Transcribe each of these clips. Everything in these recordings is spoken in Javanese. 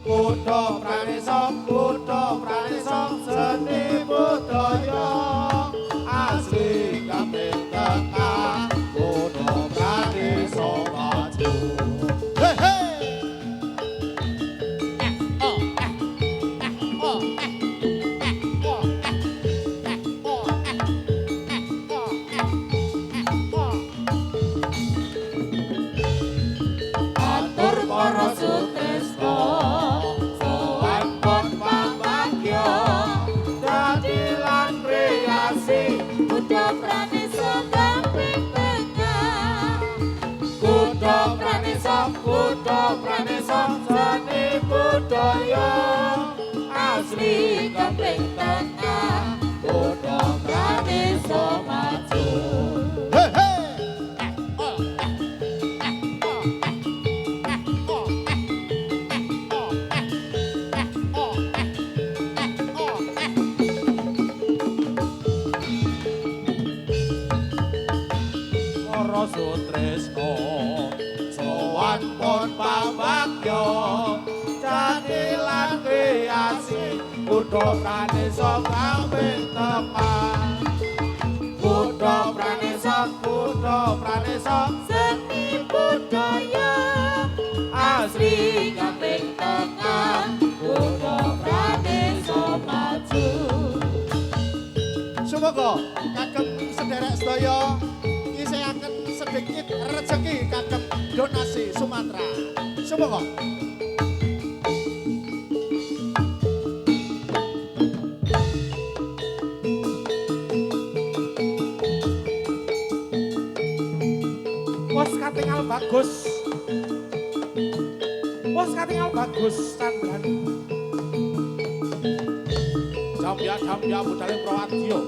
Kutha Pranesa seni budaya asli kabeh tengah Kutha Pranesa maju. Hey hey. Atur para sutresna sowan pon pamagya dadi lan riyasi Kutha Pranesa kaping tengah Kutha Pranesa seni budaya asli kaping tengah Kutha Pranesa maju. Hey hey. Para sutresna sowan pon pamagya dadi lan riyasi Kutha Pranesa kaping tengah Kutha Pranesa Seni budaya asli kaping tengah Kutha Pranesa maju. Semoga kagem sederek sedaya ngisehaken sedikit rezeki kagem donasi Sumatera. Semoga Wes katingal bagus Candran. Jambya budale Prawadya.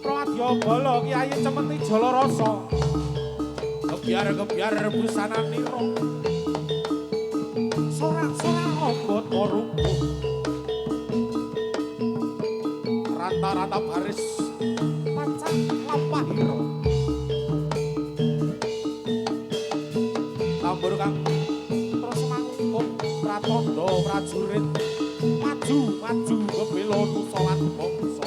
Prawadya bala Kyai Cemeti Jalarasa. Gebyar busananira. Sorak-sorak obata rubuh. Ranta-ranta baris pancang lampahira. Tambur kang terus mangkung pratandha prajurit maju kebela nusa lan bangsa.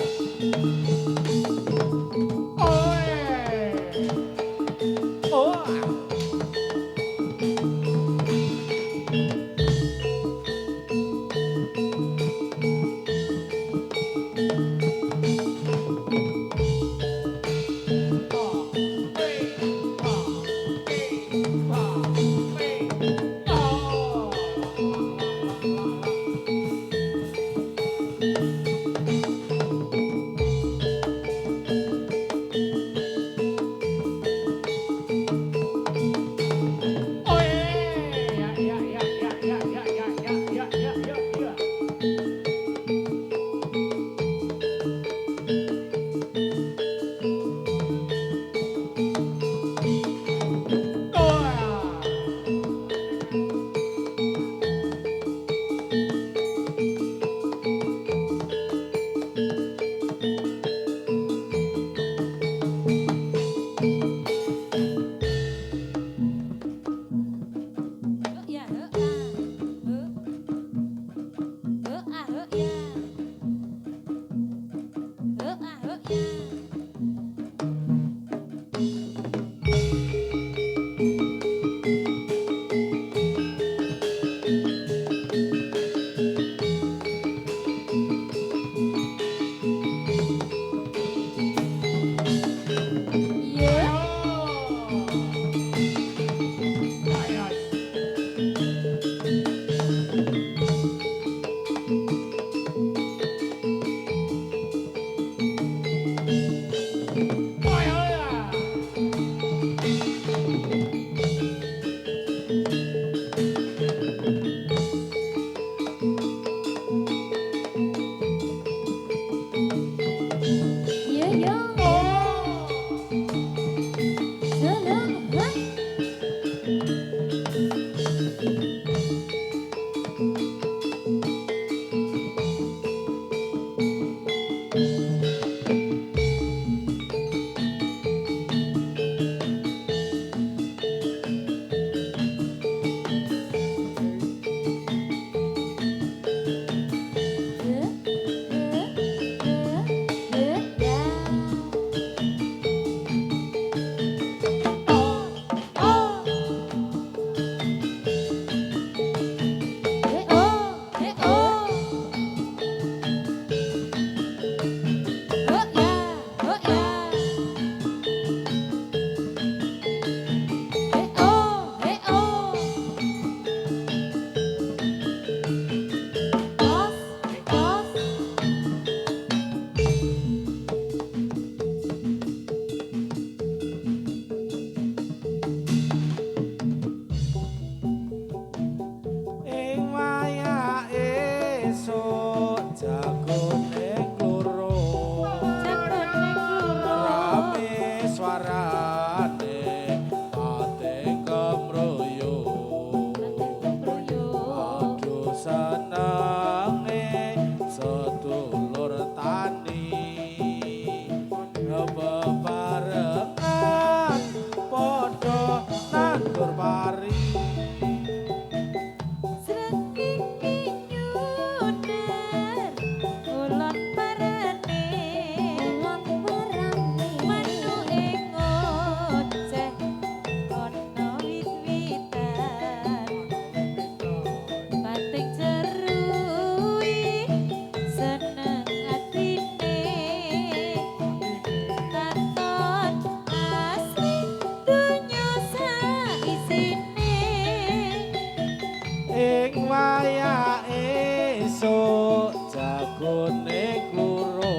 ing wayah esuk jagone kluru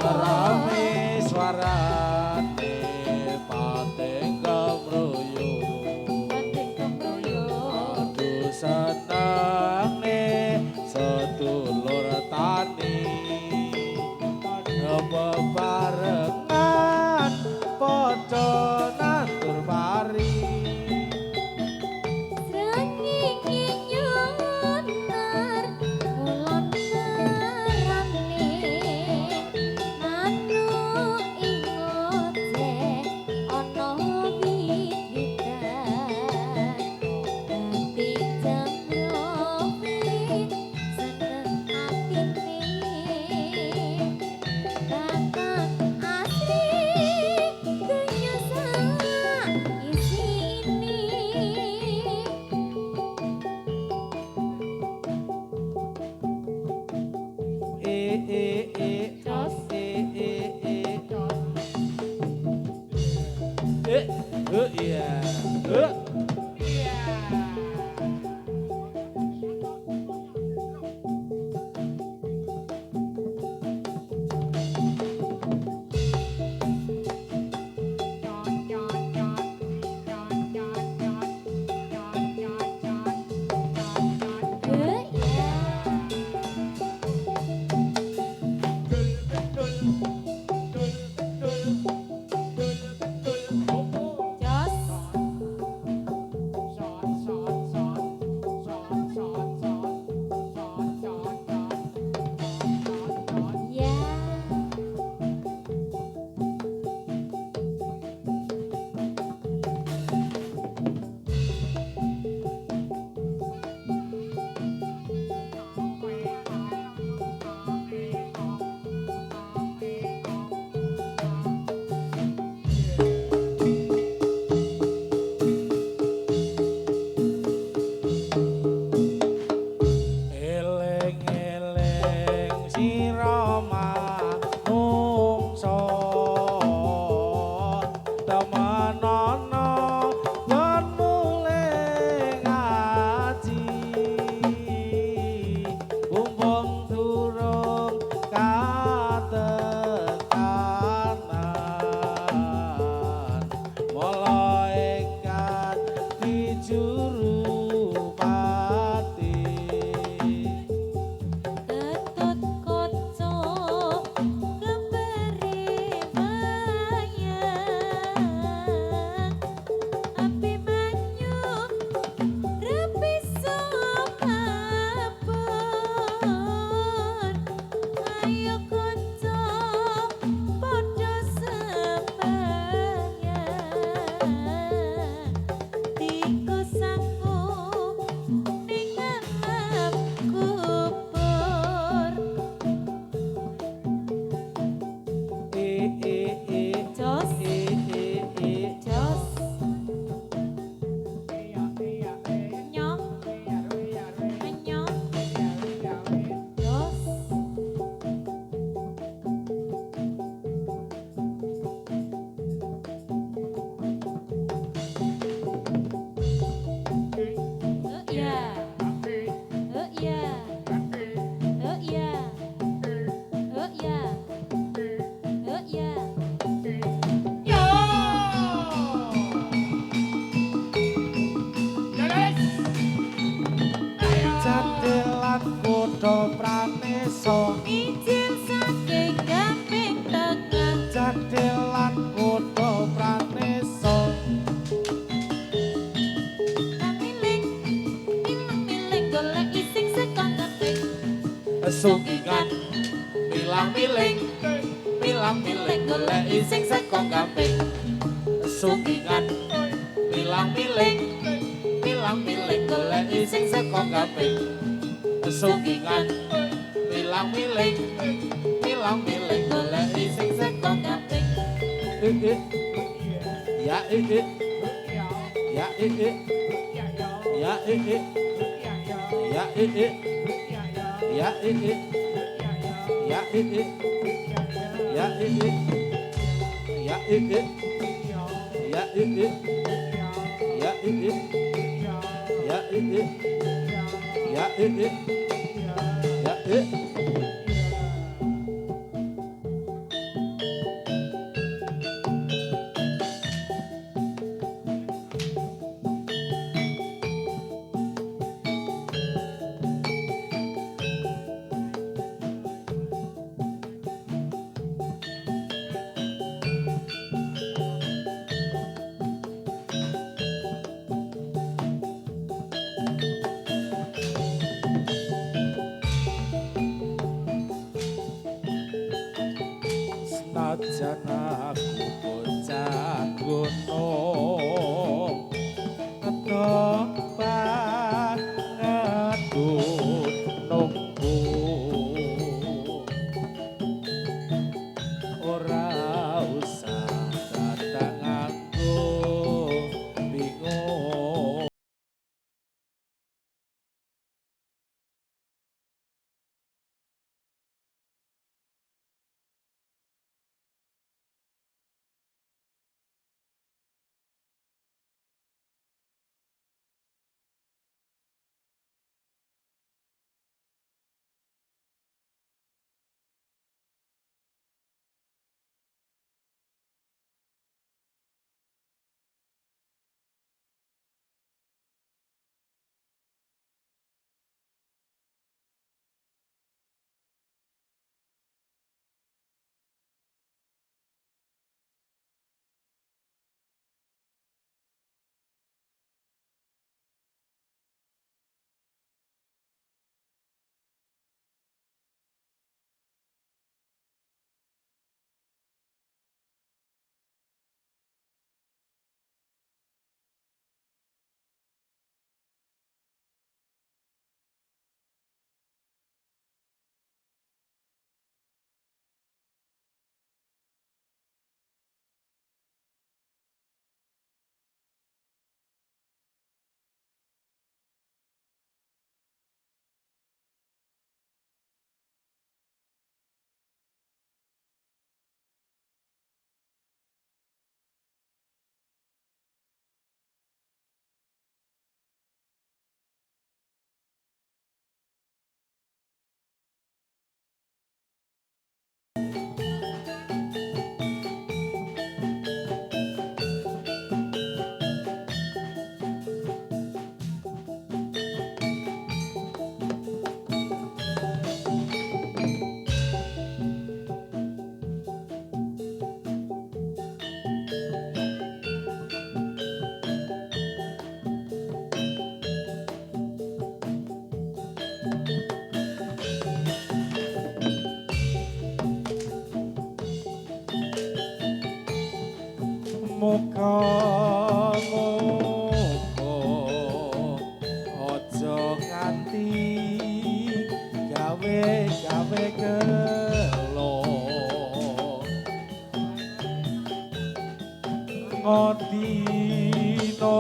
rame swarane pating kemroyo aduh senenge sedulur tani bebarengan padha nandur pari Sukingan milang-miling milang-miling goleki sing saka gamping Sukingan milang-miling milang-miling goleki sing saka gamping Sukingan milang-miling milang-miling goleki sing saka gamping ya ya ya ya ya ya ya ya ya ya senajan aku bocah gunung ngetok banget gunungku ora usah datang aku bingung. Muga-muga aja nganti gawe gelo ngodina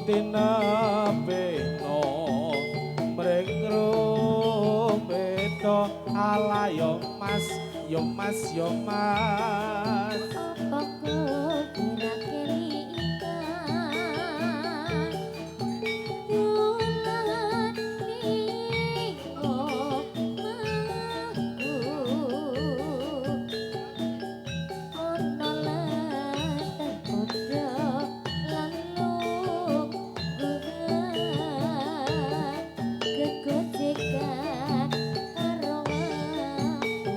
tinapeno mring rumeto ala yo mas yo mas yo mas apa gerak kelikan yulan iko maku ono latah podo lalu gegojekan karo aku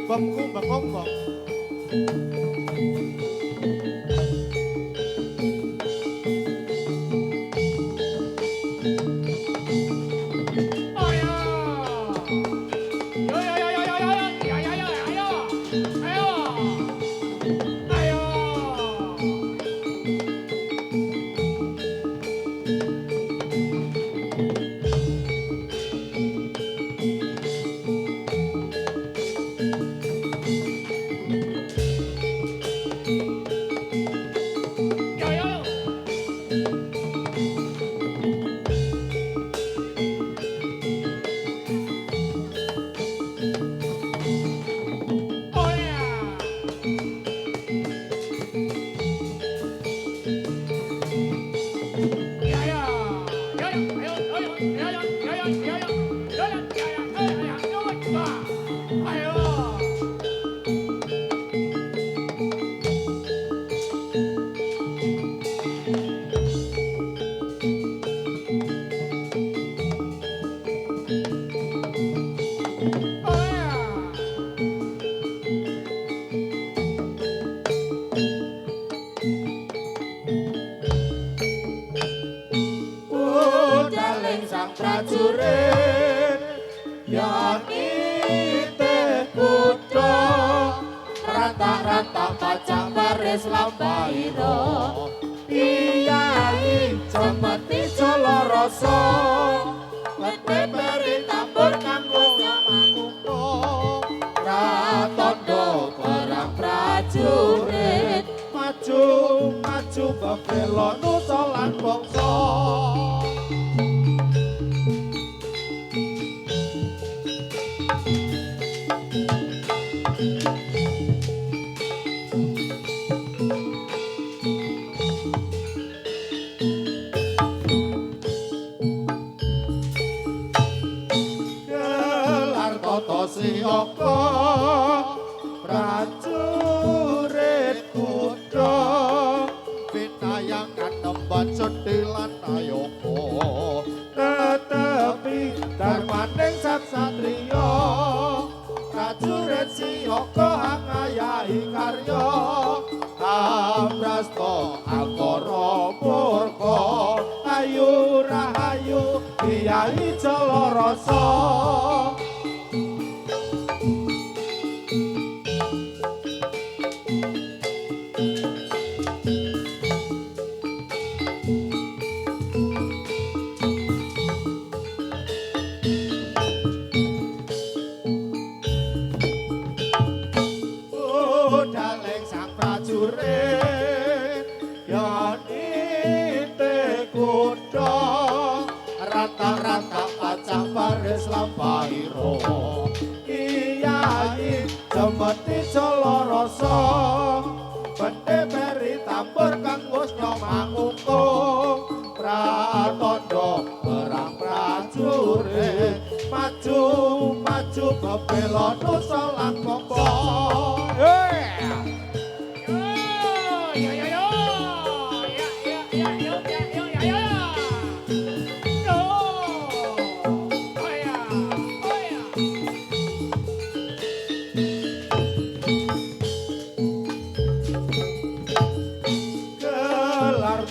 Bamku bangkong bang. Prajurit yakite kutha rata-rata pacang baris lampaira Kyai Cemeti Jalarasa Wete beri tambur kanggo nyamangkung Pratandha perang prajurit maju maju bebela nusa lan bangsa Sioko prajurit kuda pinayangan nemban setilan ayoko tetepi darmaning satriya prajurit sioko angayai karya amrasta akara murka ayu rahayu Kyai Jalarasa rata-rata pacang baris lampaira Kyai Cemeti Jalarasa Bente beri tambur kanggo nyamangkung Pratandha perang prajurit maju maju bebela nusa lan bangsa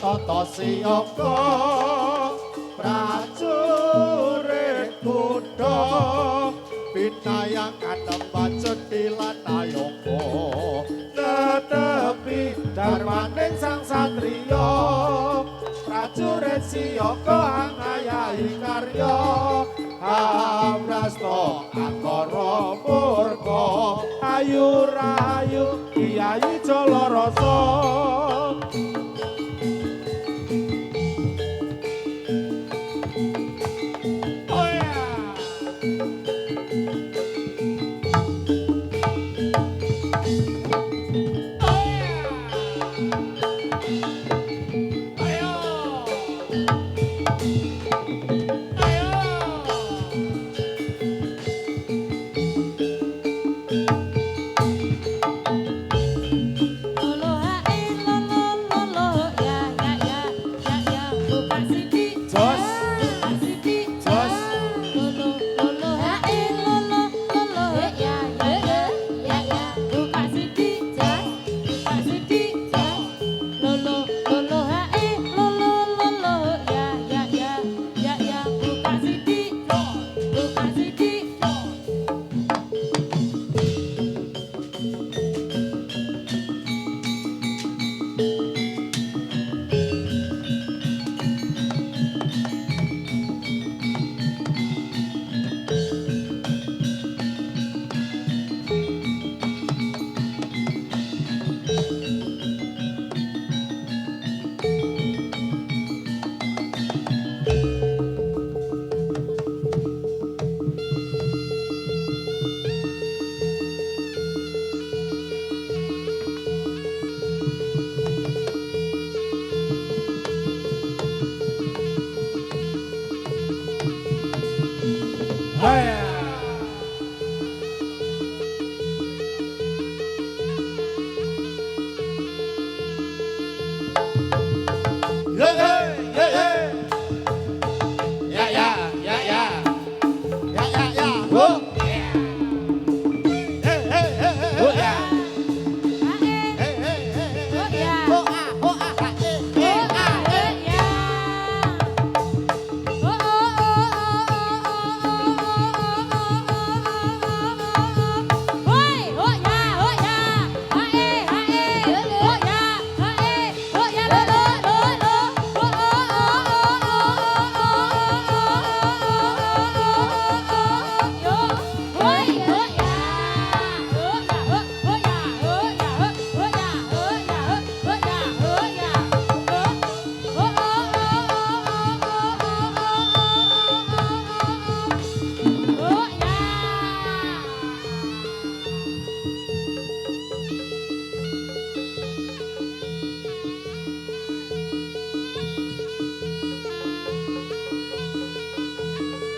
Tata siaka prajurit kuda pinayangan nemban setilan ayoko tetepi darmaning sang satriya prajurit siaka angayai karya amrasta akara murka ayu rahayu Kyai Jalarasa Olo hae Hai. Ya ya ya ya. Ya ya ya. Oh. Oh ya.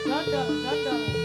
Dodol, dodol.